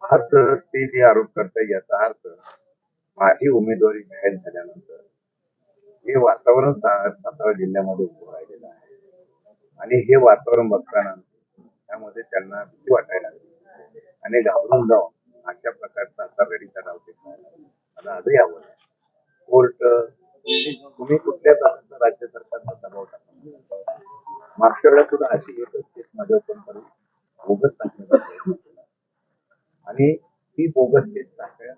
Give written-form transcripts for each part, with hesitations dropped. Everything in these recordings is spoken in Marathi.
आज ते जे आरोप करताय याचा अर्थ माझी उमेदवारी जाहीर झाल्यानंतर हे वातावरण सातारा जिल्ह्यामध्ये उभं राहिलेलं आहे आणि हे वातावरण बघताना त्यामध्ये त्यांना भीती वाटायला लागली आणि घाबरून जाऊन अशा प्रकारचा आता रडीचा डाव घेतला. मला आजही आवड आहे कोर्ट तुम्ही कुठल्या प्रकारचा राज्य सरकारचा दबाव टाका. मागच्या वेळेला सुद्धा अशी एक केस माझ्या ओपन बोगस टाकण्याचा प्रयत्न केला आणि ती बोगस केस टाकल्या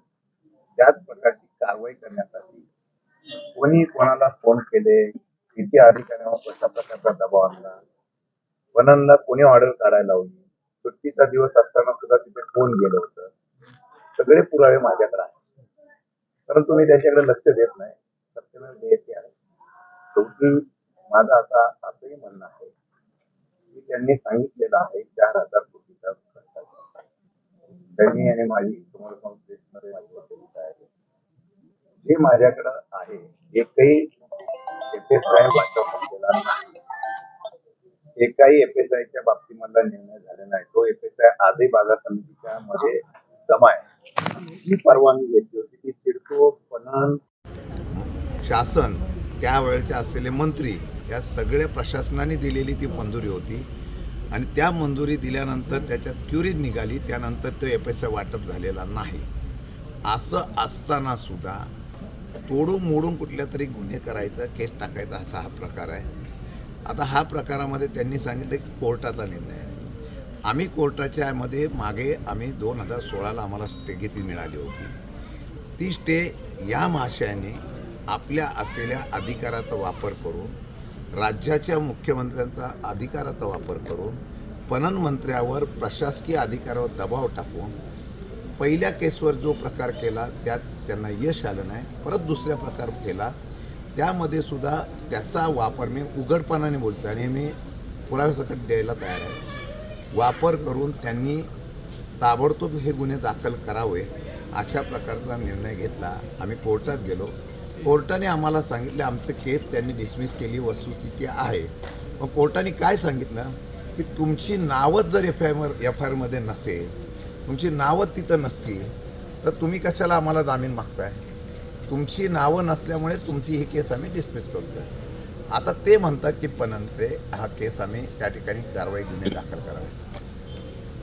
त्याच प्रकारची कारवाई करण्यासाठी कोणी कोणाला फोन केले, किती अधिकाऱ्यांवर कशा प्रकारचा दबाव आणला, वनांना कोणी ऑर्डर काढायला लावली, सुट्टीचा दिवस असताना सुद्धा तिथे कोण गेलं होतं, सगळे पुरावे माझ्याकडे आहेत. परंतु मी त्याच्याकडे लक्ष देत नाही. सत्यमेव जयते आहे. शेवटी माझं आता असंही म्हणणं आहे की त्यांनी सांगितलेलं आहे 4,000 कोटीचा भ्रष्टाचार. त्यांनी आणि माझी तुम्हाला काँग्रेसमध्ये माझी वकिली आहे. जे माझ्याकडं आहे एकही एफएसआय वाटप केला नाही. एकाही एफएसआयच्या बाबतीमधला निर्णय झाला नाही. तो एफएसआय आजही बाजार समितीच्या मध्ये जमा आहे. ही परवानगी घेतली होती ती सिडको पणन शासन त्यावेळेचे असलेले मंत्री या सगळ्या प्रशासनाने दिलेली ती मंजुरी होती आणि त्या मंजुरी दिल्यानंतर त्याच्यात क्युरी निघाली. त्यानंतर तो एफएसआय वाटप झालेला नाही. असं असताना सुद्धा तोडून मोडून कुठल्या तरी गुन्हे करायचा, केस टाकायचा असा हा प्रकार आहे. आता हा प्रकारामध्ये त्यांनी सांगितलं की कोर्टाचा निर्णय आहे. आम्ही कोर्टाच्या मध्ये मागे आम्ही 2016ला आम्हाला स्थगिती मिळाली होती. ती स्टे या महाशयाने आपल्या असलेल्या अधिकाराचा वापर करून, राज्याच्या मुख्यमंत्र्यांचा अधिकाराचा वापर करून, पणन मंत्र्यावर प्रशासकीय अधिकारावर दबाव टाकून पहिल्या केसवर जो प्रकार केला त्यात त्यांना यश आलं नाही. परत दुसऱ्या प्रकार केला, त्यामध्ये सुद्धा त्याचा वापर मी उघडपणाने बोलतो आणि मी पुराव्यासकट द्यायला तयार आहे. वापर करून त्यांनी ताबडतोब हे गुन्हे दाखल करावे अशा प्रकारचा निर्णय घेतला. आम्ही कोर्टात गेलो. कोर्टाने आम्हाला सांगितले आमचं केस त्यांनी डिसमिस केली, वस्तुस्थिती आहे. मग कोर्टाने काय सांगितलं की तुमची नावच जर एफ आय आरमध्ये नसेल, तुमची नावं तिथं नसतील तर तुम्ही कशाला आम्हाला जामीन मागताय. तुमची नावं नसल्यामुळे तुमची ही केस आम्ही डिसमिस करतो. आता ते म्हणतात की पणनकडे हा केस आम्ही त्या ठिकाणी कारवाई गुन्हे दाखल करावे.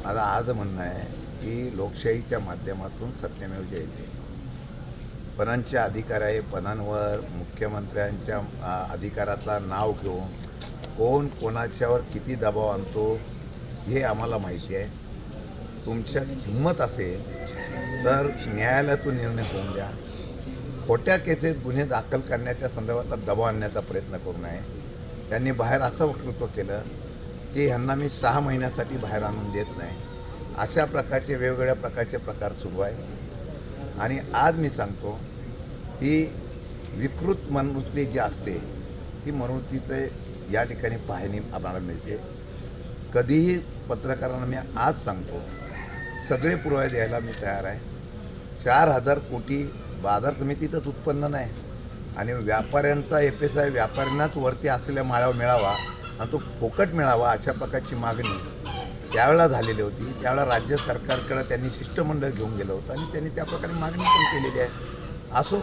माझं आज म्हणणं आहे की लोकशाहीच्या माध्यमातून सत्यमेव जयते. पणनचे अधिकार आहे. पणनवर मुख्यमंत्र्यांच्या अधिकाराचा नाव घेऊन कोण कोणाच्यावर किती दबाव आणतो हे आम्हाला माहिती आहे. तुमच्यात हिंमत असेल तर न्यायालयातून निर्णय होऊन द्या. खोट्या केसेस गुन्हे दाखल करण्याच्या संदर्भातला दबाव आणण्याचा प्रयत्न करू नये. त्यांनी बाहेर असं वक्तृत्व केलं की ह्यांना मी 6 महिन्यासाठी बाहेर आणून देत नाही. अशा प्रकारचे वेगवेगळ्या प्रकारचे प्रकार सुरू आहे. आणि आज मी सांगतो की विकृत मनवृत्ती जी असते ती मनवृत्तीचं या ठिकाणी पाहणी आम्हाला मिळते. कधीही पत्रकारांना मी आज सांगतो सगळे पुरावे द्यायला मी तयार आहे. 4,000 कोटी बाजार समितीतच उत्पन्न नाही आणि व्यापाऱ्यांचा एफएसआय व्यापाऱ्यांनाच वरती असलेल्या माळ्यावर मिळावा आणि तो फुकट मिळावा अशा प्रकारची मागणी त्यावेळेला झालेली होती. त्यावेळेला राज्य सरकारकडे त्यांनी शिष्टमंडळ घेऊन गेलं होतं आणि त्यांनी त्या प्रकारे मागणी पण केलेली आहे. असो,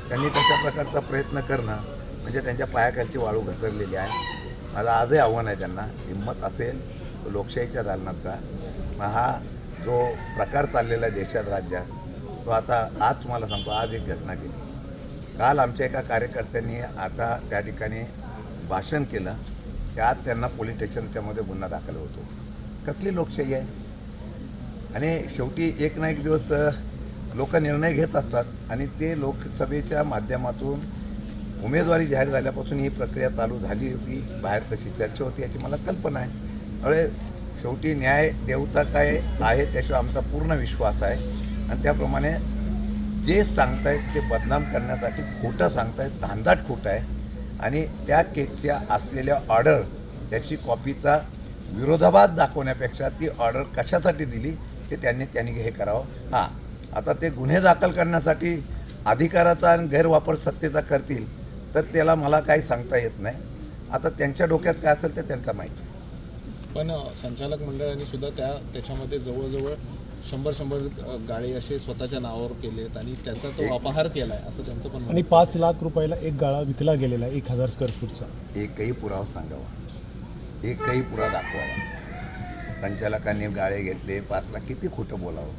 त्यांनी तशा प्रकारचा प्रयत्न करणं म्हणजे त्यांच्या पायाखालची वाळू घसरलेली आहे. माझं आजही आव्हान आहे त्यांना, हिंमत असेल तो लोकशाहीच्या दालनातला हा जो प्रकार चाललेला आहे देशात राज्यात तो आता आज तुम्हाला सांगतो. आज एक घटना केली. काल आमच्या एका कार्यकर्त्यांनी आता त्या ठिकाणी भाषण केलं की आज त्यांना पोलीस स्टेशनच्यामध्ये गुन्हा दाखल होतो. कसली लोकशाही आहे. आणि शेवटी एक ना एक दिवस लोक निर्णय घेत असतात आणि ते लोकसभेच्या माध्यमातून उमेदवारी जाहीर झाल्यापासून ही प्रक्रिया चालू झाली होती. बाहेर तशी चर्चा होती याची मला कल्पना आहे. त्यामुळे शेवटी न्याय देवता काय आहे त्याच्यावर आमचा पूर्ण विश्वास आहे आणि त्याप्रमाणे जे सांगतायत ते बदनाम करण्यासाठी खोटं सांगतायत, धांदाट खोटं आहे. आणि त्या केसच्या असलेल्या ऑर्डर त्याची कॉपीचा विरोधाभास दाखवण्यापेक्षा ती ऑर्डर कशासाठी दिली ते त्यांनी हे करावं. हां, आता ते गुन्हे दाखल करण्यासाठी अधिकाराचा आणि गैरवापर सत्तेचा करतील तर त्याला मला काही सांगता येत नाही. आता त्यांच्या डोक्यात काय असेल ते त्यांचा माहिती. पण संचालक मंडळाने सुद्धा त्याच्यामध्ये जवळजवळ 100 गाळे असे स्वतःच्या नावावर केलेत आणि त्याचा तो अपहार केलाय असं त्यांचं पण म्हणणं आणि 5 लाख रुपयाला एक गाळा विकला गेलेला आहे 1000 स्क्वेअर फूटचा. एकही पुरावा सांगावा, एकही पुरावा दाखवावा. संचालकांनी गाळे घेतले 5 लाख, किती खोटं बोलावं.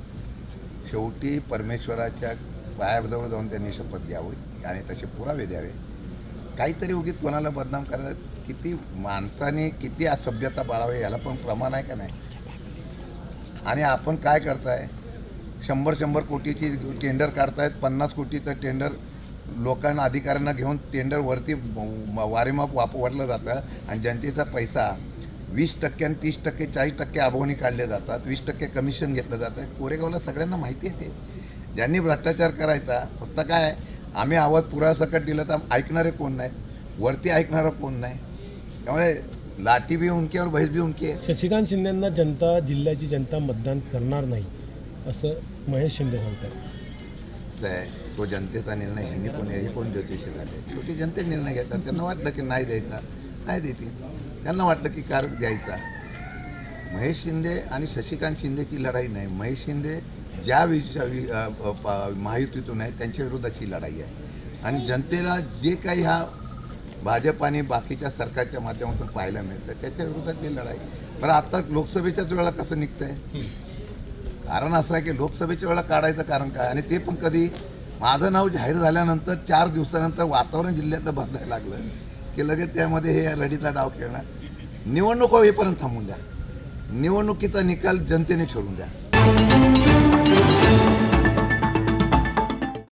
शेवटी परमेश्वराच्या पायाजवळ जाऊन त्यांनी शपथ घ्यावी आणि तसे पुरावे द्यावे. काहीतरी उगीच कोणाला बदनाम करायला किती माणसाने किती असभ्यता बाळावे याला पण प्रमाण आहे का नाही. आणि आपण काय करताय, 100 कोटीची टेंडर काढतायत, 50 कोटीचं टेंडर लोकांना अधिकाऱ्यांना घेऊन टेंडर वरती वारेमाप वापरलं जातं आणि जनतेचा पैसा 20% आणि 30%, 40% अभावनी काढले जातात, 20% कमिशन घेतलं जातं. कोरेगावला सगळ्यांना माहिती आहे. ते ज्यांनी भ्रष्टाचार करायचा फक्त काय आम्ही आवाज पुरासकट दिलं तर ऐकणारे कोण नाही, वरती ऐकणारं कोण नाही. त्यामुळे लाठी भी उनकी और भैंस भी उनकी आहे. शशिकांत शिंदेंना जिल्ह्याची जनता मतदान करणार नाही असं महेश शिंदे सांगतात. असं आहे, तो जनतेचा निर्णय हे कोण ज्योतिषी झाले. शेवटी जनते निर्णय घेतात. त्यांना वाटलं की नाही द्यायचा, नाही देतील. त्यांना वाटलं की कार द्यायचा. महेश शिंदे आणि शशिकांत शिंदेची लढाई नाही. महेश शिंदे ज्या महायुतीतून आहे त्यांच्या विरोधाची लढाई आहे. आणि जनतेला जे काही हा भाजप आणि बाकीच्या सरकारच्या माध्यमातून पाहायला मिळतं त्याच्या विरोधातली लढाई. बरं, आता लोकसभेच्याच वेळेला कसं निघतंय, कारण असं आहे की लोकसभेच्या वेळेला काढायचं कारण काय, आणि ते पण कधी माझं नाव जाहीर झाल्यानंतर 4 दिवसानंतर वातावरण जिल्ह्यातलं बदलायला लागलं की लगेच त्यामध्ये हे रडीचा डाव खेळणार. निवडणूक होईपर्यंत थांबून द्या, निवडणुकीचा निकाल जनतेने ठरवून द्या.